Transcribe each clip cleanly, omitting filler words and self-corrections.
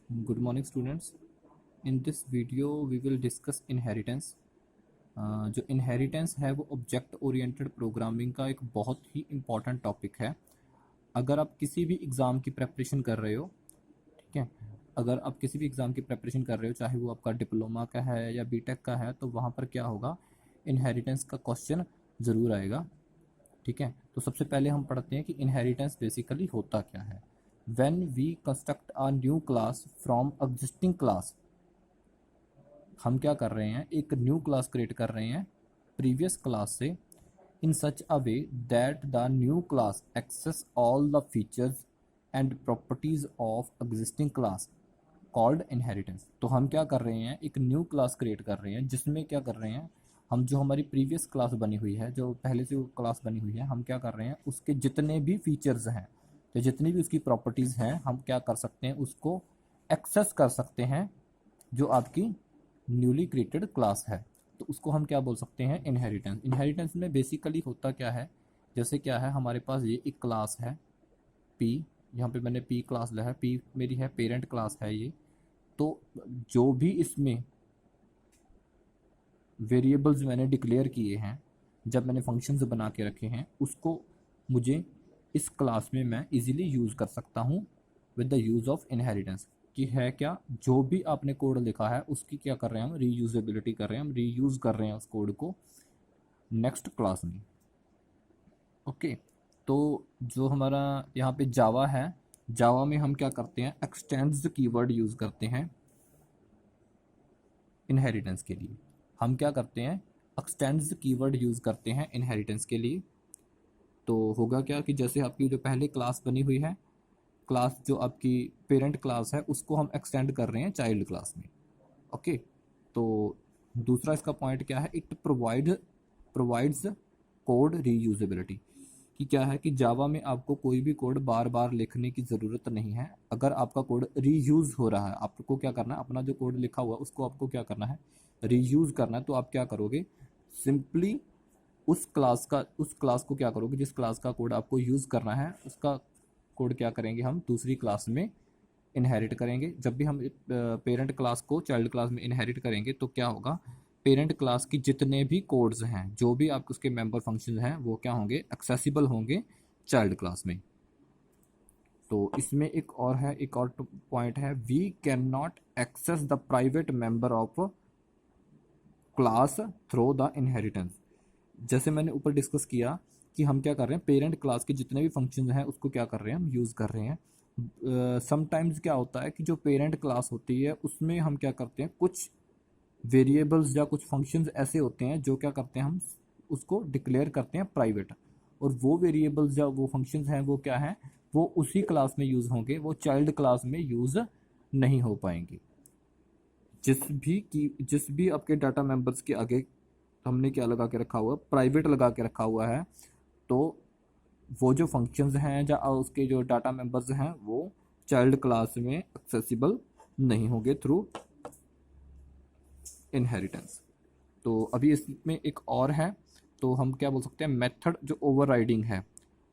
Good morning students. In this video we will discuss inheritance. जो inheritance है वो object oriented programming का एक बहुत ही इम्पॉर्टेंट टॉपिक है। अगर आप किसी भी एग्ज़ाम की प्रेपरेशन कर रहे हो, ठीक है, अगर आप किसी भी एग्ज़ाम की प्रेपरेशन कर रहे हो, चाहे वो आपका डिप्लोमा का है या बीटेक का है, तो वहाँ पर क्या होगा, इनहेरिटेंस का क्वेश्चन ज़रूर आएगा। ठीक है, तो सबसे पहले हम पढ़ते हैं कि इनहेरिटेंस बेसिकली होता क्या है। When we construct a new class from existing class, हम क्या कर रहे हैं, एक न्यू क्लास क्रिएट कर रहे हैं प्रीवियस क्लास से, in such a way that the new class access all the features and properties of existing class called inheritance. तो हम क्या कर रहे हैं, एक न्यू क्लास क्रिएट कर रहे हैं जिसमें क्या कर रहे हैं, हम जो हमारी प्रीवियस क्लास बनी हुई है, जो पहले से वो क्लास बनी हुई है, हम क्या कर रहे हैं, उसके जितने भी फीचर्स हैं, तो जितनी भी उसकी प्रॉपर्टीज़ हैं, हम क्या कर सकते हैं, उसको एक्सेस कर सकते हैं जो आपकी न्यूली क्रिएटेड क्लास है। तो उसको हम क्या बोल सकते हैं, इनहेरिटेंस। इनहेरिटेंस में बेसिकली होता क्या है, जैसे क्या है, हमारे पास ये एक क्लास है पी, यहाँ पे मैंने पी क्लास लिया है, पी मेरी है पेरेंट क्लास है ये। तो जो भी इसमें वेरिएबल्स मैंने डिक्लेयर किए हैं, जब मैंने फंक्शंस बना के रखे हैं, उसको मुझे इस क्लास में मैं इजीली यूज़ कर सकता हूँ with the use of inheritance. कि है क्या, जो भी आपने कोड लिखा है उसकी क्या कर रहे हैं, हम रीयूजेबिलिटी कर रहे हैं, हम रीयूज़ कर रहे हैं उस कोड को नेक्स्ट क्लास में। ओके, तो जो हमारा यहाँ पे जावा है, जावा में हम क्या करते हैं, एक्सटेंड्स कीवर्ड यूज़ करते हैं इनहेरिटेंस के लिए। हम क्या करते हैं, एक्सटेंड्स कीवर्ड यूज़ करते हैं इनहेरिटेंस के लिए। तो होगा क्या कि जैसे आपकी जो पहले क्लास बनी हुई है, क्लास जो आपकी पेरेंट क्लास है, उसको हम एक्सटेंड कर रहे हैं चाइल्ड क्लास में। ओके, तो दूसरा इसका पॉइंट क्या है, इट प्रोवाइड्स कोड रीयूजेबिलिटी। कि क्या है कि जावा में आपको कोई भी कोड बार बार लिखने की ज़रूरत नहीं है। अगर आपका कोड रीयूज़ हो रहा है, आपको क्या करना है, अपना जो कोड लिखा हुआ है उसको आपको क्या करना है, रीयूज़ करना है। तो आप क्या करोगे, सिंपली उस क्लास को क्या करोगे, जिस क्लास का कोड आपको यूज़ करना है उसका कोड क्या करेंगे, हम दूसरी क्लास में इनहेरिट करेंगे। जब भी हम पेरेंट क्लास को चाइल्ड क्लास में इनहेरिट करेंगे तो क्या होगा, पेरेंट क्लास की जितने भी कोड्स हैं, जो भी आपके उसके मेंबर फंक्शन हैं, वो क्या होंगे, एक्सेसिबल होंगे चाइल्ड क्लास में। तो इसमें एक और पॉइंट है, we can not access the private member of class through the inheritance. जैसे मैंने ऊपर डिस्कस किया कि हम क्या कर रहे हैं, पेरेंट क्लास के जितने भी फंक्शन हैं उसको क्या कर रहे हैं, हम यूज़ कर रहे हैं। समटाइम्स क्या होता है कि जो पेरेंट क्लास होती है उसमें हम क्या करते हैं, कुछ वेरिएबल्स या कुछ फंक्शंस ऐसे होते हैं जो क्या करते हैं, हम उसको डिक्लेयर करते हैं प्राइवेट, और वो वेरिएबल्स या वो फंक्शंस हैं वो क्या हैं, वो उसी क्लास में यूज़ होंगे, वो चाइल्ड क्लास में यूज़ नहीं हो पाएंगे। जिस भी आपके डाटा मेंबर्स के आगे हमने क्या लगा के रखा हुआ है, प्राइवेट लगा के रखा हुआ है, तो वो जो फंक्शंस हैं या उसके जो डाटा मेंबर्स हैं वो चाइल्ड क्लास में एक्सेसिबल नहीं होंगे थ्रू इनहेरिटेंस। तो अभी इसमें एक और है, तो हम क्या बोल सकते हैं, मेथड जो ओवरराइडिंग है,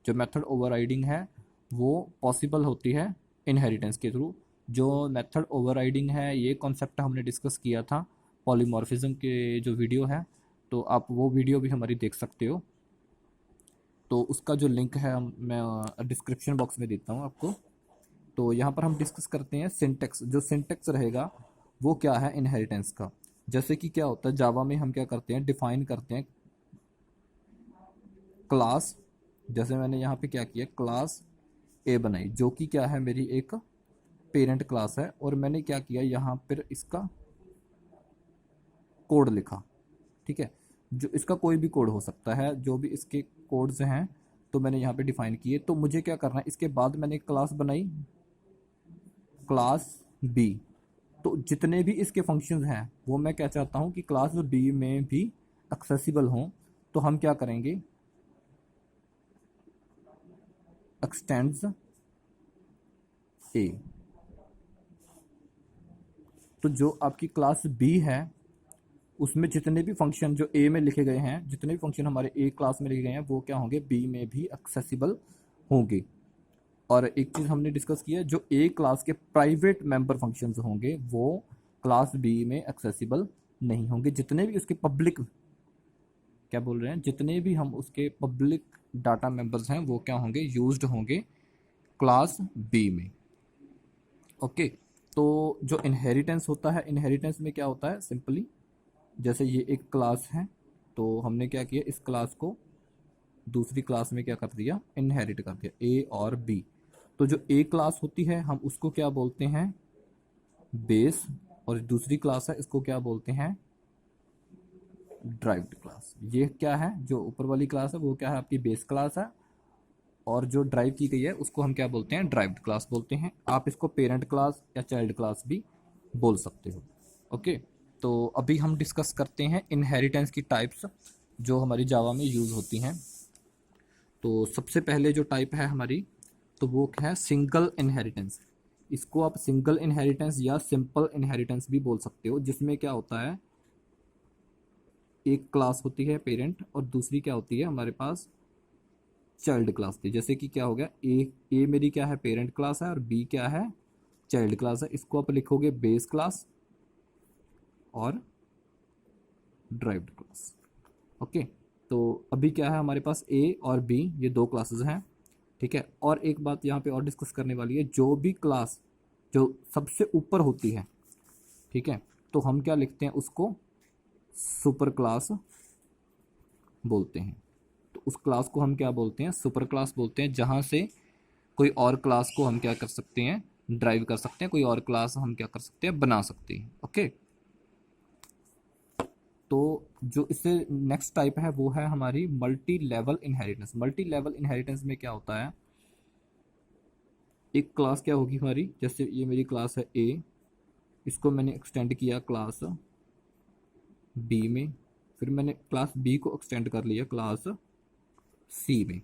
जो मेथड ओवरराइडिंग है वो पॉसिबल होती है इनहेरिटेंस के थ्रू। जो मेथड ओवरराइडिंग है, ये कॉन्सेप्ट हमने डिस्कस किया था पॉलीमॉर्फिज्म के जो वीडियो है, तो आप वो वीडियो भी हमारी देख सकते हो। तो उसका जो लिंक है मैं डिस्क्रिप्शन बॉक्स में देता हूँ आपको। तो यहाँ पर हम डिस्कस करते हैं सिंटेक्स। जो सिंटेक्स रहेगा वो क्या है इनहेरिटेंस का। जैसे कि क्या होता है, जावा में हम क्या करते हैं, डिफाइन करते हैं क्लास। जैसे मैंने यहाँ पे क्या किया, क्लास ए बनाई जो कि क्या है, मेरी एक पेरेंट क्लास है, और मैंने क्या किया, यहाँ पर इसका कोड लिखा। ठीक है, जो इसका कोई भी कोड हो सकता है, जो भी इसके कोड्स हैं तो मैंने यहाँ पे डिफाइन किए। तो मुझे क्या करना है, इसके बाद मैंने एक क्लास बनाई क्लास बी। तो जितने भी इसके फंक्शंस हैं वो मैं क्या चाहता हूँ कि क्लास बी में भी एक्सेसिबल हों। तो हम क्या करेंगे, एक्सटेंड्स ए। तो जो आपकी क्लास बी है उसमें जितने भी फंक्शन जो ए में लिखे गए हैं, जितने भी फंक्शन हमारे ए क्लास में लिखे गए हैं, वो क्या होंगे, बी में भी एक्सेसिबल होंगे। और एक चीज़ हमने डिस्कस किया, जो ए क्लास के प्राइवेट मेंबर फंक्शंस होंगे वो क्लास बी में एक्सेसिबल नहीं होंगे। जितने भी उसके पब्लिक, क्या बोल रहे हैं, जितने भी हम उसके पब्लिक डाटा मेंबर्स हैं वो क्या होंगे, यूज्ड होंगे क्लास बी में। ओके, तो जो इनहेरिटेंस होता है, इनहेरिटेंस में क्या होता है, सिंपली जैसे ये एक क्लास है, तो हमने क्या किया, इस क्लास को दूसरी क्लास में क्या कर दिया, इनहेरिट कर दिया, ए और बी। तो जो ए क्लास होती है हम उसको क्या बोलते हैं, बेस, और दूसरी क्लास है इसको क्या बोलते हैं, ड्राइव्ड क्लास। ये क्या है, जो ऊपर वाली क्लास है वो क्या है, आपकी बेस क्लास है, और जो ड्राइव की गई है उसको हम क्या बोलते हैं, ड्राइव्ड क्लास बोलते हैं। आप इसको पेरेंट क्लास या चाइल्ड क्लास भी बोल सकते हो। ओके, तो अभी हम डिस्कस करते हैं इनहेरिटेंस की टाइप्स जो हमारी जावा में यूज़ होती हैं। तो सबसे पहले जो टाइप है हमारी, तो वो है सिंगल इनहेरिटेंस। इसको आप सिंगल इनहेरिटेंस या सिंपल इनहेरिटेंस भी बोल सकते हो, जिसमें क्या होता है, एक क्लास होती है पेरेंट और दूसरी क्या होती है हमारे पास, चाइल्ड क्लास थी। जैसे कि क्या हो गया, ए मेरी क्या है, पेरेंट क्लास है, और बी क्या है, चाइल्ड क्लास है। इसको आप लिखोगे बेस क्लास और ड्राइव्ड क्लास। ओके, तो अभी क्या है हमारे पास, ए और बी ये दो क्लासेस हैं, ठीक है। और एक बात यहाँ पे और डिस्कस करने वाली है, जो भी क्लास जो सबसे ऊपर होती है, ठीक है, तो हम क्या लिखते हैं उसको, सुपर क्लास बोलते हैं। तो उस क्लास को हम क्या बोलते हैं, सुपर क्लास बोलते हैं, जहाँ से कोई और क्लास को हम क्या कर सकते हैं, ड्राइव कर सकते हैं, कोई और क्लास हम क्या कर सकते हैं, बना सकते हैं। ओके, तो जो इससे नेक्स्ट टाइप है वो है हमारी multi level inheritance. Multi level inheritance में क्या होता है, एक क्लास क्या होगी हमारी, जैसे ये मेरी क्लास है ए, इसको मैंने एक्सटेंड किया क्लास बी में, फिर मैंने क्लास बी को एक्सटेंड कर लिया क्लास सी में।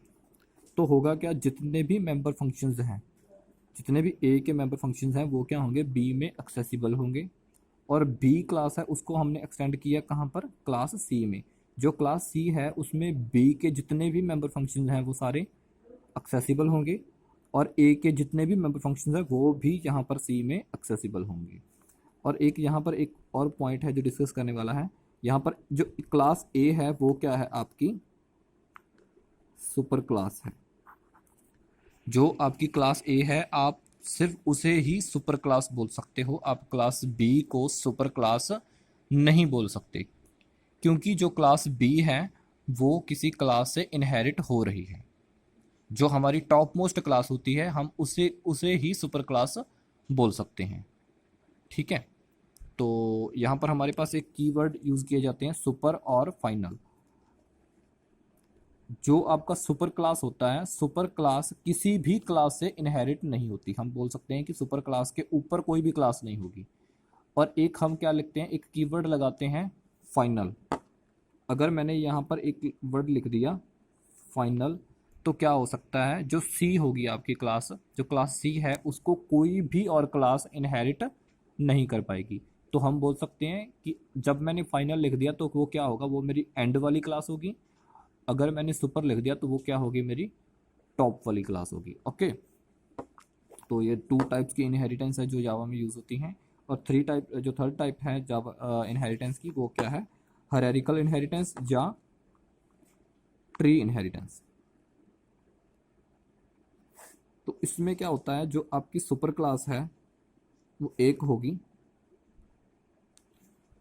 तो होगा क्या, जितने भी मेंबर फंक्शंस हैं, जितने भी ए के मेंबर फंक्शंस हैं वो क्या होंगे, बी में एक्सेसिबल होंगे। और बी क्लास है उसको हमने एक्सटेंड किया कहाँ पर, क्लास सी में। जो क्लास सी है उसमें बी के जितने भी मेंबर फंक्शंस हैं वो सारे एक्सेसिबल होंगे, और ए के जितने भी मेंबर फंक्शंस हैं वो भी यहाँ पर सी में एक्सेसिबल होंगे। और एक यहाँ पर एक और पॉइंट है जो डिस्कस करने वाला है, यहाँ पर जो क्लास ए है वो क्या है, आपकी सुपर क्लास है। जो आपकी क्लास ए है आप सिर्फ उसे ही सुपर क्लास बोल सकते हो, आप क्लास बी को सुपर क्लास नहीं बोल सकते, क्योंकि जो क्लास बी है वो किसी क्लास से इनहेरिट हो रही है। जो हमारी टॉप मोस्ट क्लास होती है हम उसे उसे ही सुपर क्लास बोल सकते हैं, ठीक है। तो यहाँ पर हमारे पास एक कीवर्ड यूज़ किए जाते हैं, सुपर और फाइनल। जो आपका सुपर क्लास होता है, सुपर क्लास किसी भी क्लास से इनहेरिट नहीं होती। हम बोल सकते हैं कि सुपर क्लास के ऊपर कोई भी क्लास नहीं होगी। और एक हम क्या लिखते हैं, एक कीवर्ड लगाते हैं फाइनल। अगर मैंने यहाँ पर एक वर्ड लिख दिया फाइनल, तो क्या हो सकता है, जो सी होगी आपकी क्लास, जो क्लास सी है उसको कोई भी और क्लास इनहेरिट नहीं कर पाएगी। तो हम बोल सकते हैं कि जब मैंने फाइनल लिख दिया तो वो क्या होगा, वो मेरी एंड वाली क्लास होगी। अगर मैंने सुपर लिख दिया तो वो क्या होगी, मेरी टॉप वाली क्लास होगी। ओके, तो ये टू टाइप्स की इनहेरिटेंस है जो जावा में यूज़ होती हैं। और जो थर्ड टाइप है जावा इनहेरिटेंस की, वो क्या है, हायरार्किकल इनहेरिटेंस या ट्री इनहेरिटेंस। तो इसमें क्या होता है, जो आपकी सुपर क्लास है वो एक होगी,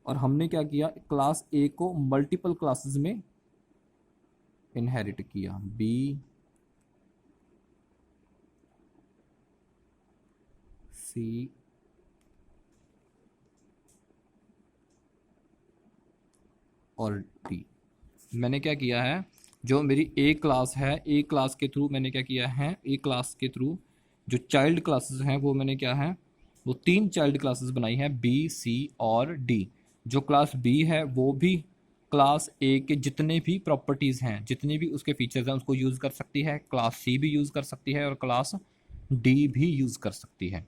और हमने क्या किया, क्लास ए को मल्टीपल क्लासेस में इनहेरिट किया, बी सी और डी। मैंने क्या किया है, जो मेरी ए क्लास है, ए क्लास के थ्रू मैंने क्या किया है, ए क्लास के थ्रू जो चाइल्ड क्लासेस हैं वो मैंने क्या है, वो तीन चाइल्ड क्लासेस बनाई हैं, बी सी और डी। जो क्लास बी है वो भी क्लास ए के जितने भी प्रॉपर्टीज़ हैं, जितने भी उसके फीचर्स हैं उसको यूज़ कर सकती है, क्लास सी भी यूज़ कर सकती है और क्लास डी भी यूज़ कर सकती है।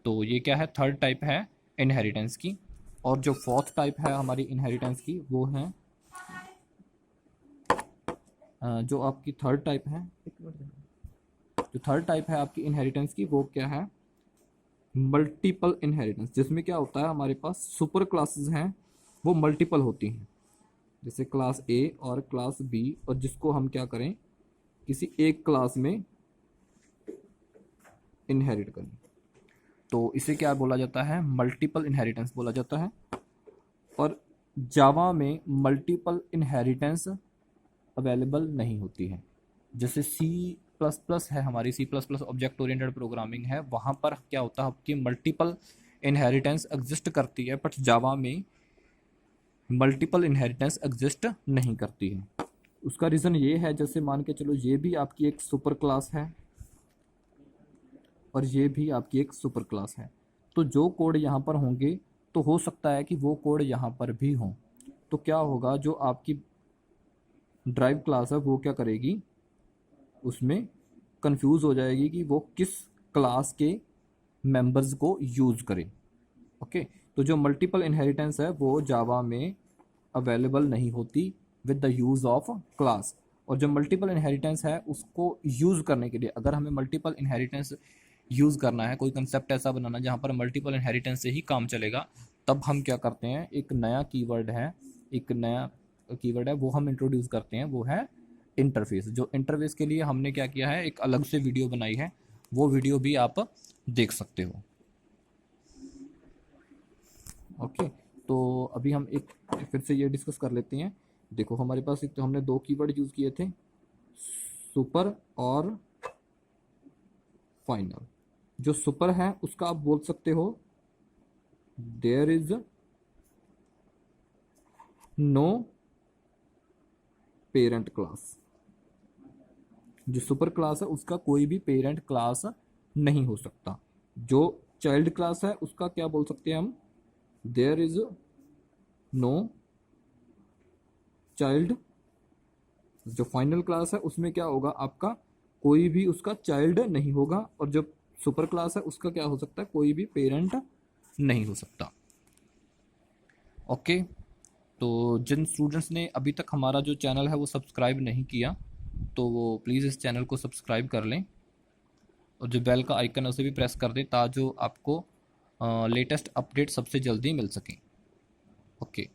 तो ये क्या है, थर्ड टाइप है इनहेरिटेंस की। और जो फोर्थ टाइप है हमारी इनहेरिटेंस की वो है, जो आपकी थर्ड टाइप है, एक मिनट जो थर्ड टाइप है आपकी इनहेरिटेंस की वो क्या है, मल्टीपल इनहेरिटेंस, जिसमें क्या होता है हमारे पास सुपर क्लासेस हैं वो मल्टीपल होती हैं, जैसे क्लास ए और क्लास बी, और जिसको हम क्या करें किसी एक क्लास में इनहेरिट करें, तो इसे क्या बोला जाता है, मल्टीपल इनहेरिटेंस बोला जाता है। और जावा में मल्टीपल इनहेरिटेंस अवेलेबल नहीं होती है। जैसे सी प्लस प्लस है, हमारी C plus plus object oriented programming है, वहाँ पर क्या होता है आपकी मल्टीपल इनहेरिटेंस एग्जिस्ट करती है, बट जावा में मल्टीपल इनहेरिटेंस एग्जिस्ट नहीं करती है। उसका रीज़न ये है, जैसे मान के चलो ये भी आपकी एक सुपर क्लास है और ये भी आपकी एक सुपर क्लास है, तो जो कोड यहाँ पर होंगे तो हो सकता है कि वो कोड यहाँ पर भी हों, तो क्या होगा, जो आपकी ड्राइव क्लास है वो क्या करेगी, उसमें कंफ्यूज हो जाएगी कि वो किस क्लास के मेंबर्स को यूज़ करे। ओके, तो जो मल्टीपल इनहेरिटेंस है वो जावा में अवेलेबल नहीं होती with the use of class. और जो मल्टीपल इनहेरिटेंस है उसको यूज़ करने के लिए, अगर हमें मल्टीपल इनहेरिटेंस यूज़ करना है, कोई कंसेप्ट ऐसा बनाना जहाँ पर मल्टीपल इनहेरिटेंस से ही काम चलेगा, तब हम क्या करते हैं, एक नया कीवर्ड है, वो हम इंट्रोड्यूस करते हैं, वो है इंटरफेस। जो इंटरफेस के लिए हमने क्या किया है, एक अलग से वीडियो बनाई है, वो वीडियो भी आप देख सकते हो। ओके, तो अभी हम एक फिर से ये डिस्कस कर लेते हैं। देखो हमारे पास एक तो हमने दो कीवर्ड यूज़ किए थे, सुपर और फाइनल। जो सुपर है उसका आप बोल सकते हो there is no parent class. जो सुपर क्लास है उसका कोई भी पेरेंट क्लास नहीं हो सकता। जो चाइल्ड क्लास है उसका क्या बोल सकते हैं हम, देयर इज नो चाइल्ड। जो फाइनल क्लास है उसमें क्या होगा, आपका कोई भी उसका चाइल्ड नहीं होगा, और जो सुपर क्लास है उसका क्या हो सकता है, कोई भी पेरेंट नहीं हो सकता। ओके, तो जिन स्टूडेंट्स ने अभी तक हमारा जो चैनल है वो सब्सक्राइब नहीं किया, तो वो प्लीज़ इस चैनल को सब्सक्राइब कर लें, और जो बेल का आइकन है उसे भी प्रेस कर दें, ताकि आपको लेटेस्ट अपडेट सबसे जल्दी मिल सकें। ओके।